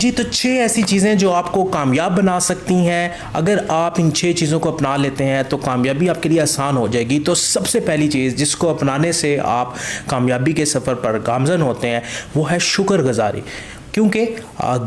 جی تو 6 ایسی چیزیں جو آپ کو کامیاب بنا سکتی ہیں. اگر آپ ان 6 چیزوں کو اپنا لیتے ہیں تو کامیابی آپ کے لیے آسان ہو جائے گی. تو سب سے پہلی چیز جس کو اپنانے سے آپ کامیابی کے سفر پر گامزن ہوتے ہیں وہ ہے شکر گزاری. کیونکہ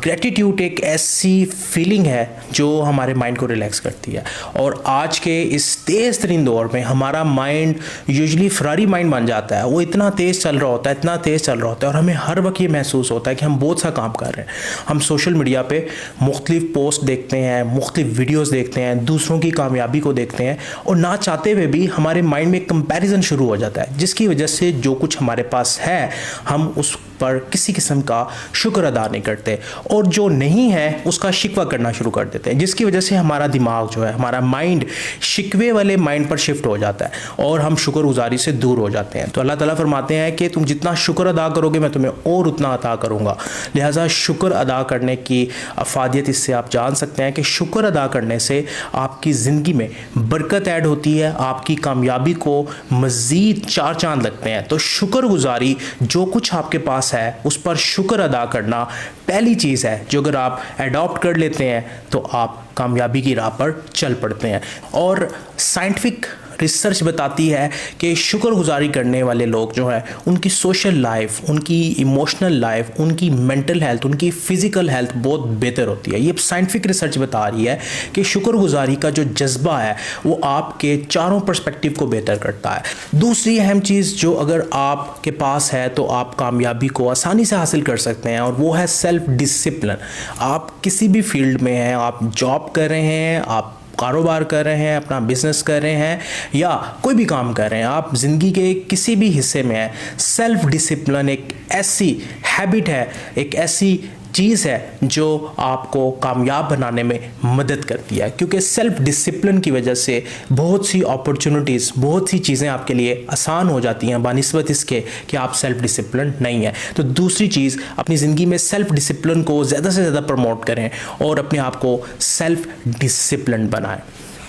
گریٹیٹیوڈ ایک ایسی فیلنگ ہے جو ہمارے مائنڈ کو ریلیکس کرتی ہے. اور آج کے اس تیز ترین دور میں ہمارا مائنڈ یوزلی فراری مائنڈ بن جاتا ہے. وہ اتنا تیز چل رہا ہوتا ہے اور ہمیں ہر وقت یہ محسوس ہوتا ہے کہ ہم بہت سا کام کر رہے ہیں. ہم سوشل میڈیا پہ مختلف پوسٹ دیکھتے ہیں, مختلف ویڈیوز دیکھتے ہیں, دوسروں کی کامیابی کو دیکھتے ہیں, اور نہ چاہتے ہوئے بھی ہمارے مائنڈ میں ایک کمپیریزن شروع ہو جاتا ہے, جس کی وجہ سے جو کچھ ہمارے پاس ہے ہم اس پر کسی قسم کا شکر ادا نہیں کرتے, اور جو نہیں ہے اس کا شکوہ کرنا شروع کر دیتے ہیں, جس کی وجہ سے ہمارا دماغ جو ہے, ہمارا مائنڈ شکوے والے مائنڈ پر شفٹ ہو جاتا ہے اور ہم شکر گزاری سے دور ہو جاتے ہیں. تو اللہ تعالیٰ فرماتے ہیں کہ تم جتنا شکر ادا کرو گے میں تمہیں اور اتنا عطا کروں گا. لہٰذا شکر ادا کرنے کی افادیت اس سے آپ جان سکتے ہیں کہ شکر ادا کرنے سے آپ کی زندگی میں برکت ایڈ ہوتی ہے, آپ کی کامیابی کو مزید 4 چاند لگتے ہیں. تو شکر گزاری, جو کچھ آپ کے پاس ہے اس پر شکر ادا کرنا پہلی چیز ہے جو اگر آپ ایڈاپٹ کر لیتے ہیں تو آپ کامیابی کی راہ پر چل پڑتے ہیں. اور سائنٹیفک ریسرچ بتاتی ہے کہ شکر گزاری کرنے والے لوگ جو ہیں ان کی سوشل لائف, ان کی ایموشنل لائف, ان کی مینٹل ہیلتھ, ان کی فزیکل ہیلتھ بہت بہتر ہوتی ہے. یہ سائنٹیفک ریسرچ بتا رہی ہے کہ شکر گزاری کا جو جذبہ ہے وہ آپ کے چاروں پرسپیکٹیو کو بہتر کرتا ہے. دوسری اہم چیز جو اگر آپ کے پاس ہے تو آپ کامیابی کو آسانی سے حاصل کر سکتے ہیں, اور وہ ہے سیلف ڈسپلن. آپ کسی بھی فیلڈ میں ہیں, آپ جاب کر رہے ہیں, آپ کاروبار کر رہے ہیں, اپنا بزنس کر رہے ہیں, یا کوئی بھی کام کر رہے ہیں, آپ زندگی کے کسی بھی حصے میں ہیں, سیلف ڈسپلن ایک ایسی ہیبٹ ہے, ایک ایسی چیز ہے جو آپ کو کامیاب بنانے میں مدد کرتی ہے. کیونکہ سیلف ڈسپلن کی وجہ سے بہت سی اپرچونٹیز, بہت سی چیزیں آپ کے لیے آسان ہو جاتی ہیں بنسبت اس کے کہ آپ سیلف ڈسپلن نہیں ہیں. تو دوسری چیز, اپنی زندگی میں سیلف ڈسپلن کو زیادہ سے زیادہ پروموٹ کریں اور اپنے آپ کو سیلف ڈسپلن بنائیں.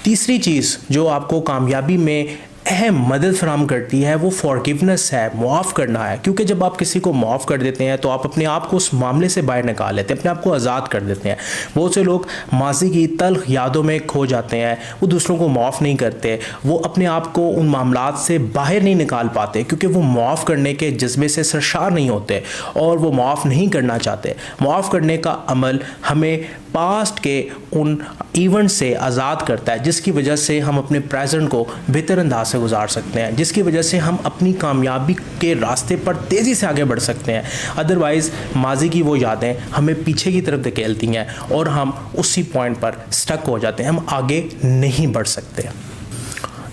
تیسری چیز جو آپ کو کامیابی میں اہم مدد فراہم کرتی ہے وہ فارگیونیس ہے, معاف کرنا ہے. کیونکہ جب آپ کسی کو معاف کر دیتے ہیں تو آپ اپنے آپ کو اس معاملے سے باہر نکال لیتے ہیں, اپنے آپ کو آزاد کر دیتے ہیں. بہت سے لوگ ماضی کی تلخ یادوں میں کھو جاتے ہیں, وہ دوسروں کو معاف نہیں کرتے, وہ اپنے آپ کو ان معاملات سے باہر نہیں نکال پاتے کیونکہ وہ معاف کرنے کے جذبے سے سرشار نہیں ہوتے اور وہ معاف نہیں کرنا چاہتے. معاف کرنے کا عمل ہمیں پاسٹ کے ان ایونٹ سے آزاد کرتا ہے, جس کی وجہ سے ہم اپنے پریزنٹ کو بہتر انداز سے گزار سکتے ہیں, جس کی وجہ سے ہم اپنی کامیابی کے راستے پر تیزی سے آگے بڑھ سکتے ہیں. ادروائز ماضی کی وہ یادیں ہمیں پیچھے کی طرف دھکیلتی ہیں اور ہم اسی پوائنٹ پر سٹک ہو جاتے ہیں, ہم آگے نہیں بڑھ سکتے.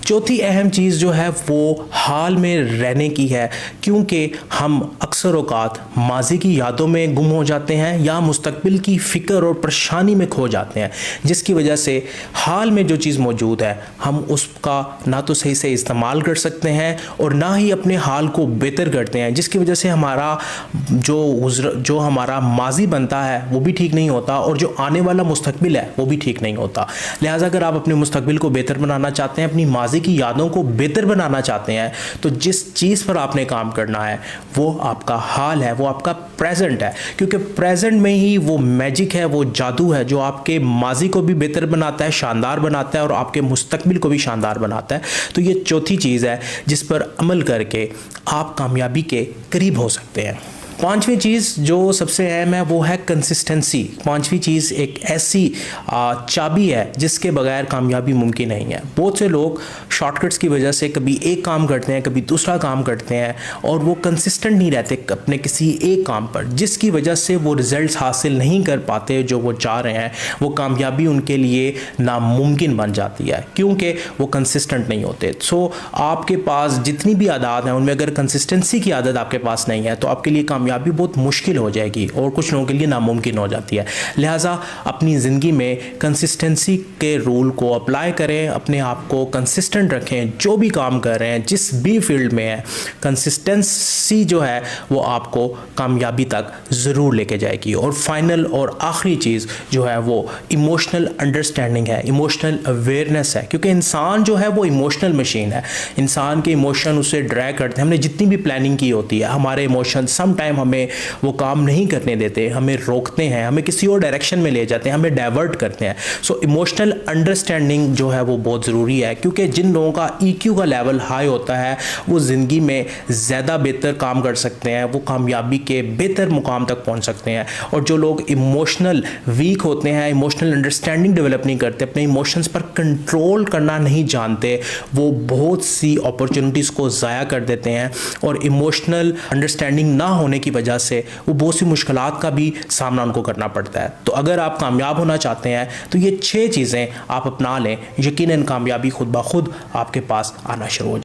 چوتھی اہم چیز جو ہے وہ حال میں رہنے کی ہے, کیونکہ ہم اکثر اوقات ماضی کی یادوں میں گم ہو جاتے ہیں یا مستقبل کی فکر اور پریشانی میں کھو جاتے ہیں, جس کی وجہ سے حال میں جو چیز موجود ہے ہم اس کا نہ تو صحیح سے استعمال کر سکتے ہیں اور نہ ہی اپنے حال کو بہتر کرتے ہیں, جس کی وجہ سے ہمارا جو ہمارا ماضی بنتا ہے وہ بھی ٹھیک نہیں ہوتا اور جو آنے والا مستقبل ہے وہ بھی ٹھیک نہیں ہوتا. لہٰذا اگر آپ اپنے مستقبل کو بہتر بنانا چاہتے ہیں, اپنی ماضی کی یادوں کو بہتر بنانا چاہتے ہیں, تو جس چیز پر آپ نے کام کرنا ہے وہ آپ کا حال ہے, وہ آپ کا پریزنٹ ہے. کیونکہ پریزنٹ میں ہی وہ میجک ہے, وہ جادو ہے جو آپ کے ماضی کو بھی بہتر بناتا ہے, شاندار بناتا ہے, اور آپ کے مستقبل کو بھی شاندار بناتا ہے. تو یہ چوتھی چیز ہے جس پر عمل کر کے آپ کامیابی کے قریب ہو سکتے ہیں. پانچویں چیز جو سب سے اہم ہے وہ ہے کنسسٹنسی. پانچویں چیز ایک ایسی چابی ہے جس کے بغیر کامیابی ممکن نہیں ہے. بہت سے لوگ شارٹ کٹس کی وجہ سے کبھی ایک کام کرتے ہیں, کبھی دوسرا کام کرتے ہیں, اور وہ کنسسٹنٹ نہیں رہتے اپنے کسی ایک کام پر, جس کی وجہ سے وہ ریزلٹس حاصل نہیں کر پاتے جو وہ چاہ رہے ہیں. وہ کامیابی ان کے لیے ناممکن بن جاتی ہے کیونکہ وہ کنسسٹنٹ نہیں ہوتے. سو آپ کے پاس جتنی بھی عادات ہیں ان میں اگر کنسسٹنسی کی عادت آپ کے پاس نہیں ہے تو آپ کے لیے کامیابی بہت مشکل ہو جائے گی اور کچھ لوگوں کے لیے ناممکن ہو جاتی ہے. لہٰذا اپنی زندگی میں کنسسٹنسی کے رول کو اپلائی کریں, اپنے آپ کو کنسسٹنٹ رکھیں, جو بھی کام کر رہے ہیں جس بھی فیلڈ میں ہے, کنسسٹنسی جو ہے وہ آپ کو کامیابی تک ضرور لے کے جائے گی. اور فائنل اور آخری چیز جو ہے وہ ایموشنل انڈرسٹینڈنگ ہے, ایموشنل اویئرنیس ہے. کیونکہ انسان جو ہے وہ ایموشنل مشین ہے, انسان کے ایموشن اسے ڈرائیو کرتے ہیں. ہم نے جتنی بھی پلاننگ کی ہوتی ہے, ہمارے ایموشن سم ٹائم ٹائم ہمیں وہ کام نہیں کرنے دیتے, ہمیں روکتے ہیں, ہمیں کسی اور ڈائریکشن میں لے جاتے ہیں, ہمیں ڈائیورٹ کرتے ہیں. سو ایموشنل انڈرسٹینڈنگ جو ہے وہ بہت ضروری ہے, کیونکہ جن لوگوں کا EQ کا لیول ہائی ہوتا ہے وہ زندگی میں زیادہ بہتر کام کر سکتے ہیں, وہ کامیابی کے بہتر مقام تک پہنچ سکتے ہیں. اور جو لوگ ایموشنل ویک ہوتے ہیں, ایموشنل انڈرسٹینڈنگ ڈیولپ نہیں کرتے, اپنے ایموشنز پر کنٹرول کرنا نہیں جانتے, وہ بہت سی اپرچونٹیز کو ضائع کر دیتے ہیں. اور ایموشنل انڈرسٹینڈنگ نہ ہونے کی وجہ سے وہ بہت سی مشکلات کا بھی سامنا ان کو کرنا پڑتا ہے. تو اگر آپ کامیاب ہونا چاہتے ہیں تو یہ 6 چیزیں آپ اپنا لیں, یقیناً کامیابی خود بخود آپ کے پاس آنا شروع ہو جائے.